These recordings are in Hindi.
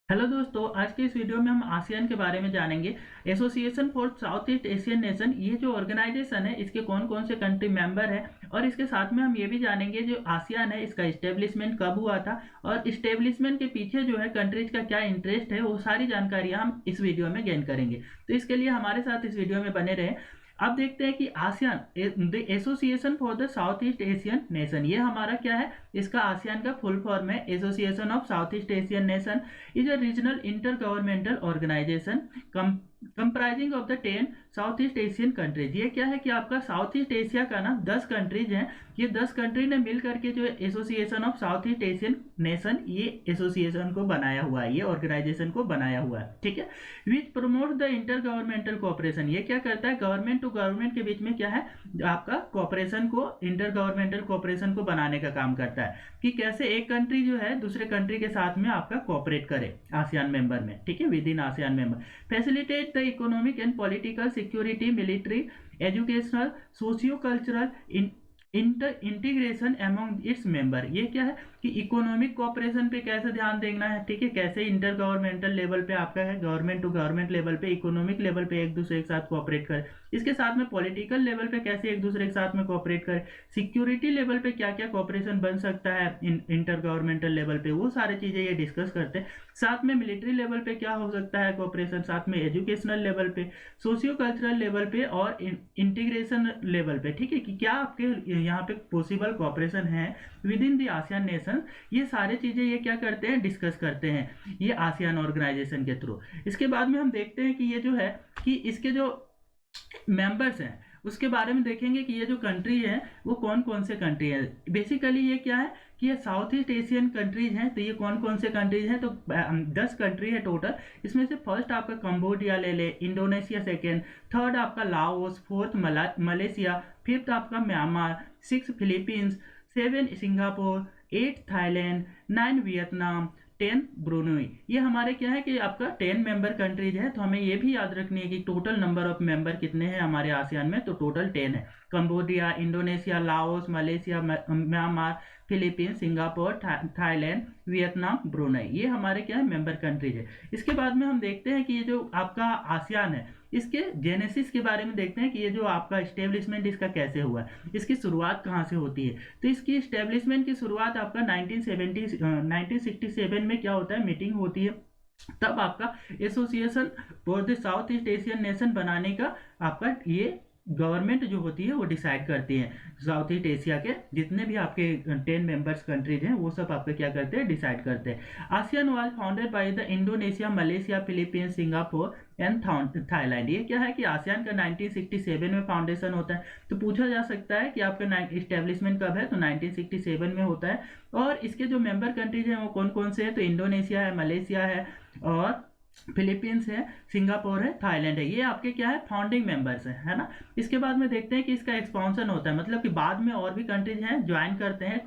हेलो दोस्तों, आज के इस वीडियो में हम आसियान के बारे में जानेंगे। Association for south east Asian nation, ये जो ऑर्गेनाइजेशन है इसके कौन कौन से कंट्री मेंबर है और इसके साथ में हम ये भी जानेंगे जो आसियान है इसका इस्टेब्लिशमेंट कब हुआ था और इस्टेब्लिशमेंट के पीछे जो है कंट्रीज का क्या इंटरेस्ट है, वो सारी जानकारियां हम इस वीडियो में गेन करेंगे। तो इसके लिए हमारे साथ इस वीडियो में बने रहे। अब देखते हैं कि ASEAN the association for the south east Asian nation, ये हमारा क्या है, इसका आसियान का फुल फॉर्म है association of south east Asian nation is a regional intergovernmental organization comprising of the 10 south east Asian countries. ये क्या है कि आपका साउथ ईस्ट एशिया का ना 10 कंट्रीज हैं। ये 10 कंट्री ने मिल करके जो association of south east Asian nation, ये एसोसिएशन को बनाया हुआ है, ये ऑर्गेनाइजेशन को बनाया हुआ है, ठीक है। विच promote the inter governmental cooperation, ये क्या करता है, गवर्नमेंट टू गवर्नमेंट के बीच में क्या है, आपका कोऑपरेशन को, इंटर गवर्नमेंटल कोऑपरेशन को बनाने का काम करता है कि कैसे एक कंट्री जो है दूसरे कंट्री के साथ में आपका कोऑपरेट करे आसियान मेंबर में, ठीक है, with in ASEAN member. Facilitate the economic and political security, military, educational, socio cultural integration among its member. ये क्या है कि इकोनॉमिक कोऑपरेशन पे कैसे ध्यान देना है, ठीक है, कैसे इंटर गवर्नमेंटल लेवल पे आपका है, गवर्नमेंट टू गवर्नमेंट लेवल पे, इकोनॉमिक लेवल पे एक दूसरे के साथ कोऑपरेट करे, इसके साथ में पॉलिटिकल लेवल पे कैसे एक दूसरे के साथ में कोऑपरेट करे, सिक्योरिटी लेवल पे क्या क्या कोऑपरेशन बन सकता है इंटर गवर्नमेंटल लेवल पे, वो सारी चीजें ये डिस्कस करते हैं। साथ में मिलिट्री लेवल पे क्या हो सकता है कोऑपरेशन, साथ में एजुकेशनल लेवल पे, सोशियो कल्चरल लेवल पे और इंटीग्रेशन लेवल पे, ठीक है, कि क्या आपके यहाँ पे पॉसिबल कोऑपरेशन है with in the ASEAN nation. ये सारी चीजें ये क्या करते हैं, डिस्कस करते हैं ये आसियान ऑर्गेनाइजेशन के थ्रू। इसके बाद में हम देखते हैं कि ये जो है कि इसके जो मेंबर्स हैं उसके बारे में देखेंगे कि ये जो कंट्री है वो कौन कौन से कंट्री है। बेसिकली ये क्या है कि ये साउथ ईस्ट एशियन कंट्रीज हैं। तो ये कौन कौन से कंट्रीज हैं, तो 10 कंट्री है टोटल। इसमें से फर्स्ट आपका कंबोडिया ले ले, इंडोनेशिया सेकेंड, थर्ड आपका लाओस, फोर्थ मलेशिया, फिफ्थ आपका Myanmar, six Philippines, seven Singapore, eight Thailand, nine Vietnam, 10 Brunei. ये हमारे क्या है कि आपका 10 मेंबर कंट्रीज है। तो हमें ये भी याद रखनी है कि टोटल नंबर ऑफ मेंबर कितने हैं हमारे आसियान में, तो टोटल 10 है। Cambodia, Indonesia, Laos, Malaysia, Myanmar, Philippines, Singapore, Thailand, Vietnam, Brunei, ये हमारे क्या है मेंबर कंट्रीज है। इसके बाद में हम देखते हैं कि ये जो आपका आसियान है इसके जेनेसिस के बारे में देखते हैं कि ये जो आपका स्टेब्लिशमेंट इसका कैसे हुआ है, इसकी शुरुआत कहाँ से होती है। तो इसकी स्टेब्लिशमेंट की शुरुआत आपका 1967 में क्या होता है, मीटिंग होती है। तब आपका association for the south east Asian nation बनाने का आपका ये गवर्नमेंट जो होती है वो डिसाइड करती है। साउथ ईस्ट एशिया के जितने भी आपके 10 मेंबर्स कंट्रीज हैं वो सब आपके क्या करते हैं, डिसाइड करते हैं। ASEAN was founded by the Indonesia, Malaysia, Philippines, Singapore and Thailand. ये क्या है कि आसियान का 1967 में फाउंडेशन होता है। तो पूछा जा सकता है कि आपका इस्टेब्लिशमेंट कब है, तो 1967 में होता है। और इसके जो मेंबर कंट्रीज हैं वो कौन कौन से हैं, तो इंडोनेशिया है, मलेशिया है और फिलीपींस है, सिंगापुर है, थाईलैंड है। ये आपके क्या है, फाउंडिंग मेंबर्स है ना। इसके बाद में देखते हैं कि इसका एक्सपांशन होता है, मतलब कि बाद में और भी कंट्रीज हैं ज्वाइन करते हैं।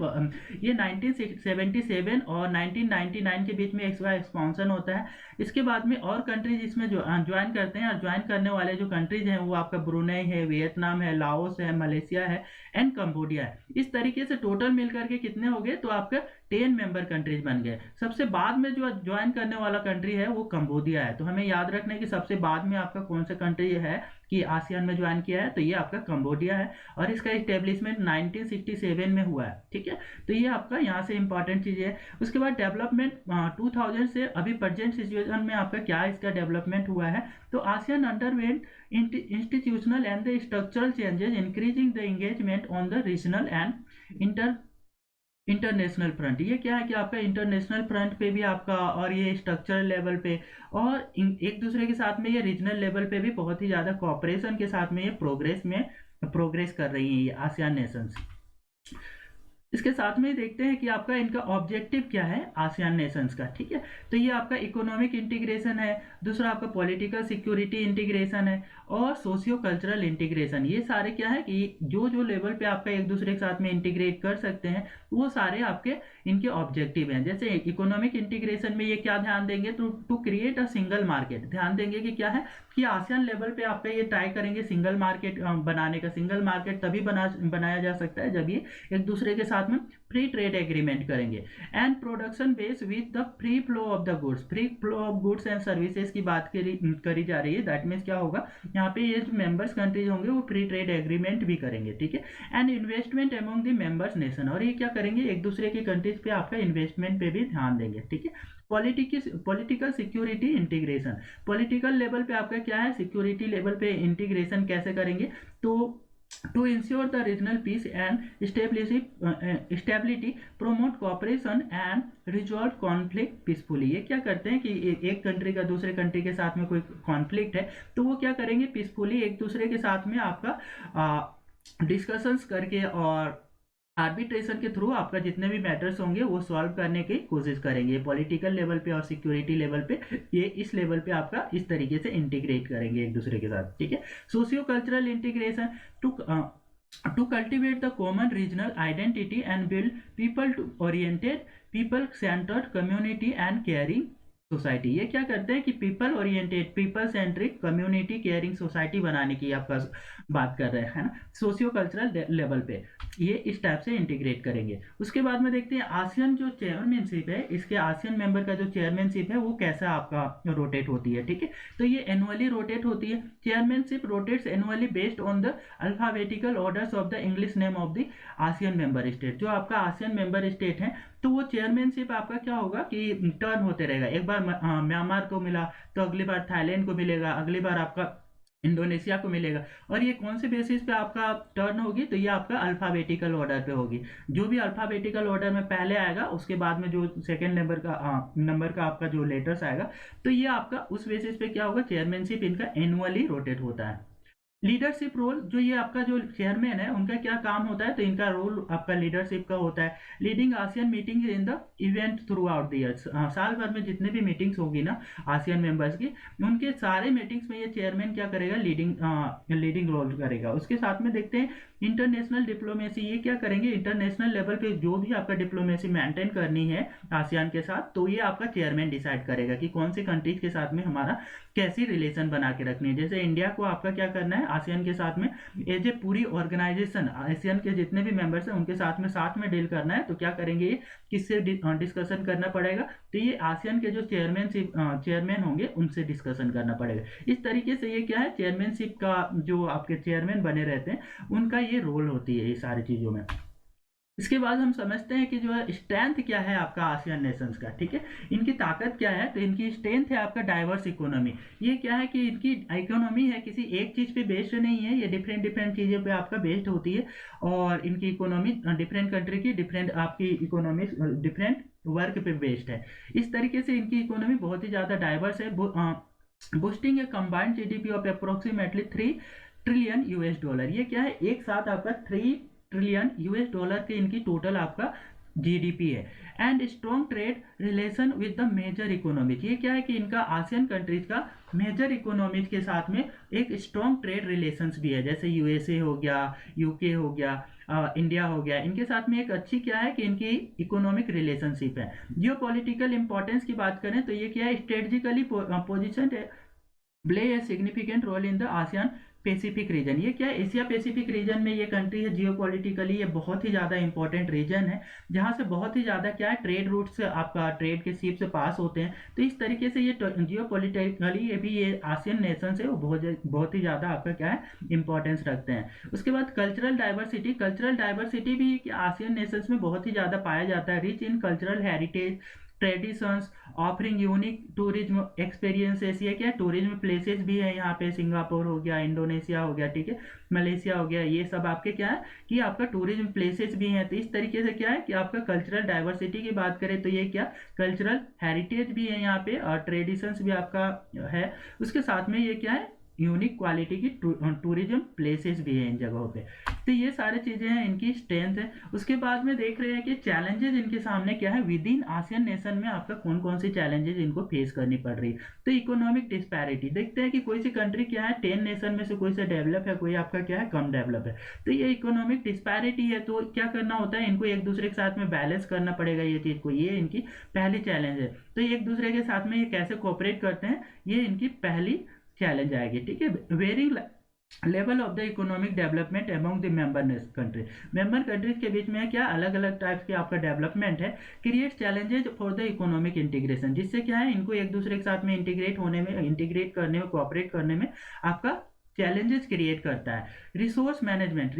ये 1977 और 1999 के बीच में इसका एक्सपांशन होता है। इसके बाद में और कंट्रीज इसमें जो ज्वाइन करते हैं, और ज्वाइन करने वाले जो कंट्रीज हैं वो आपका ब्रुनई है, वियतनाम है, लाओस है, मलेशिया है एंड कंबोडिया है। इस तरीके से टोटल मिलकर के कितने हो गए, तो आपका 10 मेंबर कंट्रीज बन गए। सबसे बाद में जो ज्वाइन करने वाला कंट्री है वो कंबोडिया है। तो हमें याद रखना है कि सबसे बाद में आपका कौन सा कंट्री है कि आसियान में ज्वाइन किया है, तो ये आपका कंबोडिया है और इसका इस्टेब्लिशमेंट 1967 में हुआ है, ठीक है। तो ये आपका यहाँ से इंपॉर्टेंट चीज है। उसके बाद डेवलपमेंट 2000 से अभी प्रेजेंट सिचुएशन में आपका क्या इसका डेवलपमेंट हुआ है, तो ASEAN underwent institutional and the structural changes, increasing the engagement on the regional and international front. ये क्या है कि आपका इंटरनेशनल फ्रंट पे भी आपका, और ये स्ट्रक्चरल लेवल पे और एक दूसरे के साथ में ये रीजनल लेवल पे भी बहुत ही ज्यादा कोऑपरेशन के साथ में ये प्रोग्रेस कर रही है ये आसियान नेशंस। इसके साथ में देखते हैं कि आपका इनका ऑब्जेक्टिव क्या है आसियान नेशंस का, ठीक है। तो ये आपका इकोनॉमिक इंटीग्रेशन है, दूसरा आपका पॉलिटिकल सिक्योरिटी इंटीग्रेशन है और सोशियो कल्चरल इंटीग्रेशन। ये सारे क्या है कि जो जो लेवल पे आपका एक दूसरे के साथ में इंटीग्रेट कर सकते हैं वो सारे आपके इनके ऑब्जेक्टिव हैं। जैसे इकोनॉमिक इंटीग्रेशन में ये क्या ध्यान देंगे, तो to create a single market, ध्यान देंगे कि क्या है कि आसियान लेवल पे आपका ये ट्राई करेंगे सिंगल मार्केट बनाने का। सिंगल मार्केट तभी बनाया जा सकता है जब ये एक दूसरे के साथ साथ में फ्री ट्रेड एग्रीमेंट करेंगे। And production base with the free flow of the goods, free flow of goods and services की बात करी जा रही है। दैट मीन्स क्या होगा, यहाँ पे ये जो मेंबर्स कंट्रीज होंगे वो फ्री ट्रेड एग्रीमेंट भी करेंगे, ठीक है। And investment among the members nation, और ये क्या करेंगे, एक दूसरे की कंट्रीज पे आपका इन्वेस्टमेंट पे भी ध्यान देंगे, ठीक है। Political security integration, political level पे आपका क्या है, सिक्योरिटी लेवल पे इंटीग्रेशन कैसे करेंगे, तो to ensure the regional peace and stability, promote cooperation and resolve conflict peacefully. ये क्या करते हैं कि एक कंट्री का दूसरे कंट्री के साथ में कोई कॉन्फ्लिक्ट है तो वो क्या करेंगे, पीसफुली एक दूसरे के साथ में आपका डिस्कशंस करके और आर्बिट्रेशन के थ्रू आपका जितने भी मैटर्स होंगे वो सॉल्व करने की कोशिश करेंगे। पॉलिटिकल लेवल पे और सिक्योरिटी लेवल पे ये इस लेवल पे आपका इस तरीके से इंटीग्रेट करेंगे एक दूसरे के साथ, ठीक है। Socio cultural integration, to cultivate the common regional identity and build people oriented, people centred community and caring society. ये क्या करते हैं कि people oriented, people centric, community caring society बनाने की आपका बात कर रहे हैं ना, सोशियो कल्चरल लेवल पे ये इस टाइप से इंटीग्रेट करेंगे। उसके बाद में देखते हैं आसियान जो चेयरमैनशिप है, इसके आसियान मेंबर का जो चेयरमैनशिप है वो कैसा आपका रोटेट होती है, ठीक है। तो ये एनुअली रोटेट होती है। Chairmanship rotates annually based on the alphabetical orders of the English name of the ASEAN member state. जो आपका आसियान मेंबर स्टेट है तो वो चेयरमैनशिप आपका क्या होगा कि टर्न होते रहेगा। एक बार म्यांमार को मिला तो अगली बार थाईलैंड को मिलेगा, अगली बार आपका इंडोनेशिया को मिलेगा। और ये कौन से बेसिस पे आपका टर्न होगी, तो ये आपका अल्फाबेटिकल ऑर्डर पे होगी। जो भी अल्फाबेटिकल ऑर्डर में पहले आएगा उसके बाद में जो सेकंड नंबर का आपका जो लेटर्स आएगा तो ये आपका उस बेसिस पे क्या होगा, चेयरमैनशिप इनका एनुअली रोटेट होता है। लीडरशिप रोल, जो ये आपका जो चेयरमैन है उनका क्या काम होता है, तो इनका रोल आपका लीडरशिप का होता है। Leading ASEAN meeting in the event through out the year, साल भर में जितने भी मीटिंग्स होगी ना आसियन मेंबर्स की, उनके सारे मीटिंग्स में ये चेयरमैन क्या करेगा, लीडिंग रोल करेगा। उसके साथ में देखते हैं इंटरनेशनल डिप्लोमेसी, ये क्या करेंगे, इंटरनेशनल लेवल पे जो भी आपका डिप्लोमेसी मेंटेन करनी है आसियान के साथ तो ये आपका चेयरमैन डिसाइड करेगा कि कौन सी कंट्रीज के साथ में हमारा कैसी रिलेशन बना के रखनी है। जैसे इंडिया को आपका क्या करना है आसियान के साथ में एज ए पूरी ऑर्गेनाइजेशन, आसियान के जितने भी मेंबर्स हैं उनके साथ में डील करना है, तो क्या करेंगे, किससे डिस्कशन करना पड़ेगा, तो ये आसियान के जो चेयरमैन होंगे उनसे डिस्कशन करना पड़ेगा। इस तरीके से ये क्या है, चेयरमैनशिप का जो आपके चेयरमैन बने रहते हैं उनका ये रोल होती है ये सारी चीजों में। इसके बाद हम समझते हैं कि जो है स्ट्रेंथ क्या है आपका आसियान नेशंस का, ठीक है। इनकी ताकत क्या है, तो इनकी स्ट्रेंथ है आपका डाइवर्स इकोनॉमी। ये क्या है कि इनकी इकोनॉमी है किसी एक चीज पे बेस्ड नहीं है, ये डिफरेंट चीजों पे आपका बेस्ड होती है। और इनकी इकोनॉमी डिफरेंट कंट्री की डिफरेंट आपकी इकोनॉमी डिफरेंट वर्क पे बेस्ड है। इस तरीके से इनकी इकोनॉमी बहुत ही ज्यादा डाइवर्स है। Boosting A combined GDP of approximately 3 trillion US dollar. ये क्या है, एक साथ आपका 3 ट्रिलियन यूएस डॉलर के इनकी टोटल आपका जीडीपी है। And strong trade relation with the major economies, ये क्या है कि इनका आसियान कंट्रीज का मेजर इकोनॉमीज के साथ में एक स्ट्रॉन्ग ट्रेड रिलेशंस भी है। जैसे यूएसए हो गया, यूके हो गया, इंडिया हो गया, इनके साथ में एक अच्छी क्या है कि इनकी इकोनॉमिक रिलेशनशिप है। जियो पॉलिटिकल इंपॉर्टेंस की बात करें तो ये क्या है, strategically position play a significant role in the ASEAN Pacific region. ये क्या है, एशिया पैसिफिक रीजन में ये कंट्री है, जियोपॉलिटिकली ये बहुत ही ज़्यादा इंपॉर्टेंट रीजन है जहाँ से बहुत ही ज़्यादा क्या है ट्रेड रूट से आपका ट्रेड के शिप से पास होते हैं। तो इस तरीके से ये जियोपॉलिटिकली ये भी ये आसियन नेशन है वो बहुत ही ज़्यादा आपका क्या है इंपॉर्टेंस रखते हैं। उसके बाद कल्चरल डाइवर्सिटी भी आसियन नेशंस में बहुत ही ज़्यादा पाया जाता है। Rich in cultural heritage traditions offering unique tourism experiences. ये क्या टूरिज्म प्लेसेस भी है यहाँ पे, सिंगापुर हो गया, इंडोनेशिया हो गया, ठीक है, मलेशिया हो गया, ये सब आपके क्या है कि आपका टूरिज्म प्लेसेस भी हैं। तो इस तरीके से क्या है कि आपका कल्चरल डाइवर्सिटी की बात करें तो ये क्या कल्चरल हेरिटेज भी है यहाँ पे और ट्रेडिशंस भी आपका है। उसके साथ में ये क्या है यूनिक क्वालिटी की टूरिज्म प्लेसेस भी है इन जगहों पे। तो ये सारी चीजें हैं, इनकी स्ट्रेंथ है। उसके बाद में देख रहे हैं कि चैलेंजेस इनके सामने क्या है, विद इन आसियन नेशन में आपका कौन कौन सी चैलेंजेस इनको फेस करनी पड़ रही है। तो इकोनॉमिक डिस्पैरिटी देखते हैं कि कोई सी कंट्री क्या है 10 नेशन में से कोई सा डेवलप है, कोई आपका क्या है कम डेवलप है। तो ये इकोनॉमिक डिस्पैरिटी है, तो क्या करना होता है, इनको एक दूसरे के साथ में बैलेंस करना पड़ेगा ये चीज को। ये इनकी पहली चैलेंज है। तो एक दूसरे के साथ में ये कैसे कोऑपरेट करते हैं, ये इनकी पहली चैलेंज आएगी, ठीक है। Level of the economic development among the member countries के बीच में क्या अलग अलग टाइप्स के आपका डेवलपमेंट है। Create challenges for the economic integration, जिससे क्या है इनको एक दूसरे के साथ में इंटीग्रेट करने में कोऑपरेट करने में आपका चैलेंजेस क्रिएट करता है। रिसोर्स मैनेजमेंट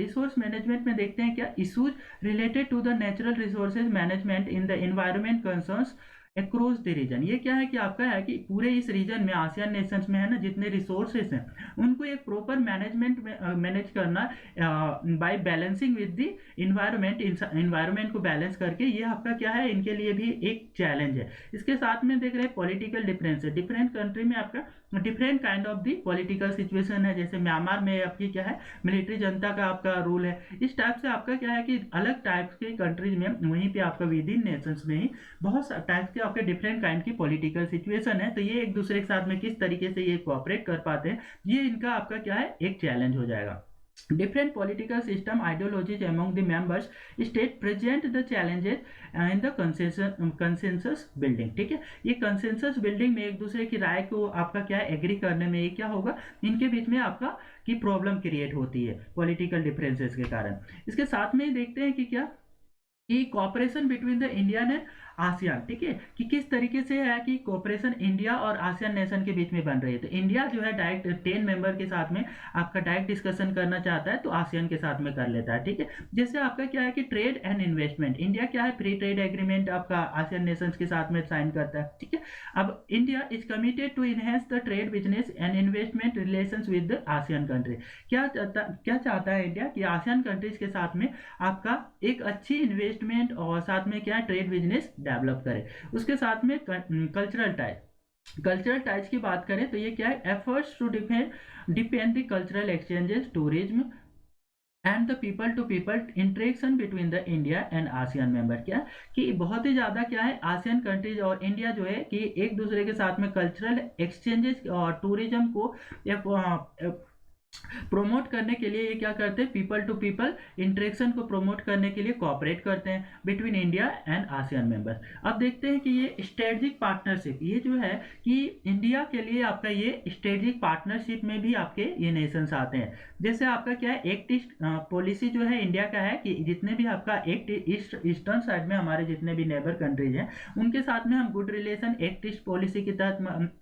में देखते हैं क्या issues related to the natural resources management in the environment concerns across the region. ये क्या है कि आपका है कि पूरे इस रीजन में आसियान नेशंस में है ना जितने रिसोर्सेज हैं उनको एक प्रॉपर मैनेज करना by balancing with the environment को बैलेंस करके, ये आपका क्या है इनके लिए भी एक चैलेंज है। इसके साथ में देख रहे हैं पॉलिटिकल डिफरेंस है, डिफरेंट कंट्री में आपका different kind of the political situation है। जैसे म्यांमार में आपकी क्या है मिलिट्री जनता का आपका रूल है। इस टाइप से आपका क्या है कि अलग टाइप्स के कंट्रीज में वहीं पे आपका विद इन नेशंस में ही बहुत टाइप्स के आपके डिफरेंट काइंड की पॉलिटिकल सिचुएशन है। तो ये एक दूसरे के साथ में किस तरीके से ये कोऑपरेट कर पाते हैं, ये इनका आपका क्या है एक चैलेंज हो जाएगा। Different political system ideologies among the members state present the challenges in the consensus building। ठीक है, ये कंसेंसस बिल्डिंग में एक दूसरे की राय को आपका क्या है एग्री करने में ये क्या होगा इनके बीच में आपका की प्रॉब्लम क्रिएट होती है पॉलिटिकल डिफरेंसेस के कारण। इसके साथ में देखते हैं कि क्या कि cooperation between the Indian and ASEAN, ठीक है, कि किस तरीके से है कि कॉपरेशन इंडिया और आसियान नेशन के बीच में बन रही है। तो इंडिया जो है डायरेक्ट 10 मेंबर के साथ में आपका डायरेक्ट डिस्कशन करना चाहता है तो आसियान के साथ में कर लेता है। ठीक है, जैसे आपका क्या है कि ट्रेड एंड इन्वेस्टमेंट, इंडिया क्या है फ्री ट्रेड एग्रीमेंट आपका आसियान नेशंस के साथ में साइन करता है। ठीक है, अब India is committed to enhance the trade business and investment relations with the ASEAN country. क्या चाहता है इंडिया कि आसियान कंट्रीज के साथ में आपका एक अच्छी इन्वेस्टमेंट और साथ में क्या ट्रेड बिजनेस डेवलप करे। उसके साथ में कल्चरल टाइज की बात करें तो ये क्या है efforts to depend the cultural exchanges tourism and the people to people interaction between the India and ASEAN member. क्या कि बहुत ही ज़्यादा क्या है आसियान कंट्रीज और इंडिया जो है कि एक दूसरे के साथ में कल्चरल एक्सचेंजेस और टूरिज्म को प्रोमोट करने के लिए ये क्या करते हैं पीपल टू पीपल इंटरेक्शन को प्रोमोट करने के लिए कोऑपरेट करते हैं between India and ASEAN members. अब देखते हैं कि ये स्ट्रेटेजिक पार्टनरशिप ये जो है कि इंडिया के लिए आपका ये स्ट्रेटेजिक पार्टनरशिप में भी आपके ये नेशंस आते हैं। जैसे आपका क्या है एक्ट ईस्ट पॉलिसी जो है इंडिया का है कि जितने भी आपका एक्ट ईस्टर्न साइड में हमारे जितने भी नेबर कंट्रीज हैं उनके साथ में हम good relation act east policy के तहत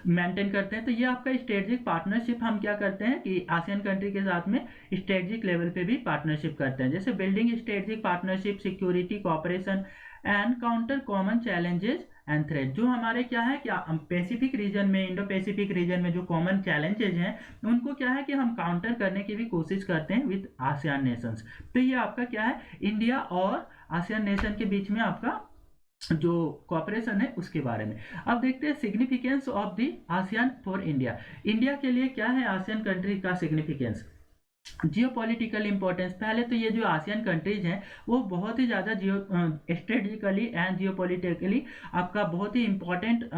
मेंटेन करते हैं। तो ये आपका स्ट्रेटेजिक पार्टनरशिप हम क्या करते हैं कि आसियान कंट्री के साथ में स्ट्रेटेजिक लेवल पे भी पार्टनरशिप करते हैं। जैसे building strategic partnership security cooperation and counter common challenges and threat. जो हमारे क्या है क्या पैसिफिक रीजन में इंडो पैसिफिक रीजन में जो कॉमन चैलेंजेस हैं उनको क्या है कि हम काउंटर करने की भी कोशिश करते हैं विद आसियान नेशंस। तो ये आपका क्या है इंडिया और आसियान नेशन के बीच में आपका जो कॉपरेशन है उसके बारे में। अब देखते हैं significance of the ASEAN for India. India के लिए क्या है आसियान कंट्री का सिग्निफिकेंस। जियोपॉलिटिकल इंपॉर्टेंस, पहले तो ये जो आसियान कंट्रीज हैं वो बहुत ही ज़्यादा स्ट्रेटेजिकली एंड जियोपॉलिटिकली आपका बहुत ही इंपॉर्टेंट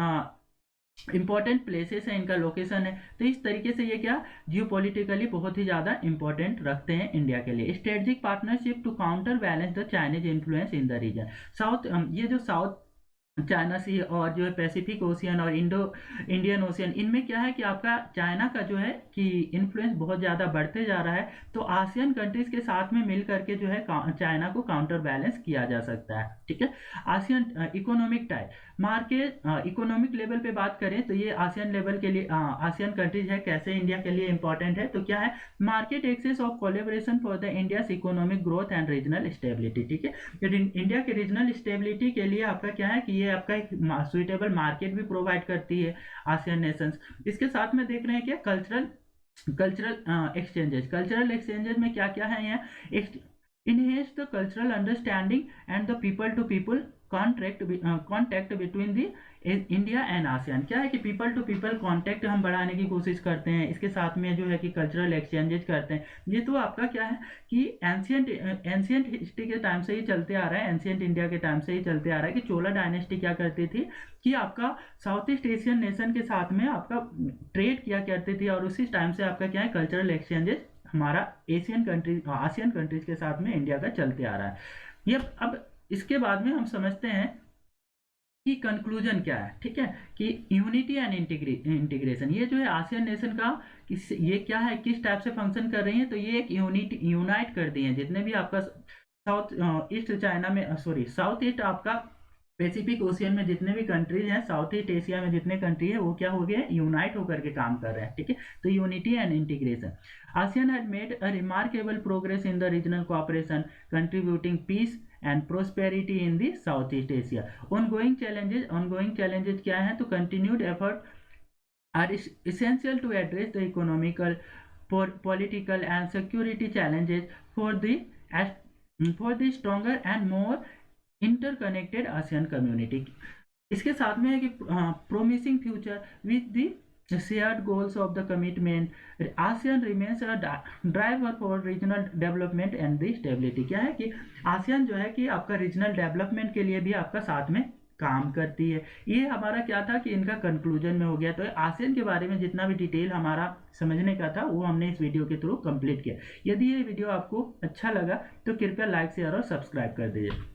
प्लेसेस है, इनका लोकेशन है। तो इस तरीके से ये क्या जियोपॉलिटिकली बहुत ही ज़्यादा इंपॉर्टेंट रखते हैं इंडिया के लिए। Strategic partnership to counter balance the Chinese influence in the region. ये जो साउथ चाइना सी और जो है पैसिफिक ओशियन और इंडियन ओशियन इनमें क्या है कि आपका चाइना का जो है कि इन्फ्लुएंस बहुत ज़्यादा बढ़ते जा रहा है। तो आसियान कंट्रीज के साथ में मिल करके जो है चाइना को काउंटर बैलेंस किया जा सकता है। ठीक है, ASEAN economic tie market economic level पे बात करें तो ये आसियान लेवल के लिए आसियान कंट्रीज है कैसे इंडिया के लिए इंपॉर्टेंट है। तो क्या है market access of collaboration for the India's economic growth and regional stability. ठीक है, इंडिया के रीजनल स्टेबिलिटी के लिए आपका क्या है कि ये आपका एक सुइटेबल मार्केट भी प्रोवाइड करती है आसियान नेशंस। इसके साथ में देख रहे हैं क्या कल्चरल एक्सचेंजेस में क्या क्या है यहाँ enhance the cultural understanding and the people to people contact between the India and ASEAN. क्या है कि पीपल टू पीपल कांटेक्ट हम बढ़ाने की कोशिश करते हैं। इसके साथ में जो है कि कल्चरल एक्सचेंजेस करते हैं। ये तो आपका क्या है कि एंशियंट हिस्ट्री के टाइम से ही चलते आ रहा है, एंशियंट इंडिया के टाइम से ही चलते आ रहा है कि चोला डायनेस्टी क्या करती थी कि आपका साउथ ईस्ट एशियन नेशन के साथ में आपका ट्रेड किया करती थी और उसी टाइम से आपका क्या है कल्चरल एक्सचेंजेस हमारा आसियान कंट्रीज के साथ में इंडिया का चलते आ रहा है। ये अब इसके बाद में हम समझते हैं की कंक्लूजन क्या है, ठीक है, कि यूनिटी एंड इंटीग्रेशन, ये जो है आसियान नेशन का ये क्या है, किस टाइप से फंक्शन कर रही है, तो ये एक यूनाइट कर दी है जितने भी आपका साउथ ईस्ट चाइना में, सॉरी साउथ ईस्ट आपका पैसिफिक ओशियन में जितने भी कंट्रीज हैं, साउथ ईस्ट एशिया में जितने कंट्री है वो क्या हो गए, यूनाइट होकर के काम कर रहे हैं, ठीक है। तो unity and integration, ASEAN had made a remarkable progress in the regional cooperation, contributing peace and prosperity in the Southeast Asia. Ongoing challenges क्या हैं, तो continued effort are essential to address the economical, political and security challenges for the stronger and more interconnected ASEAN community. इसके साथ में है कि promising future with the shared goals of the commitment, ASEAN remains a driver for regional development and the stability. क्या है कि आसियान जो है कि आपका रीजनल डेवलपमेंट के लिए भी आपका साथ में काम करती है। ये हमारा क्या था कि इनका कंक्लूजन में हो गया। तो आसियान के बारे में जितना भी डिटेल हमारा समझने का था वो हमने इस वीडियो के थ्रू कंप्लीट किया। यदि ये वीडियो आपको अच्छा लगा तो कृपया लाइक शेयर और सब्सक्राइब कर दीजिए।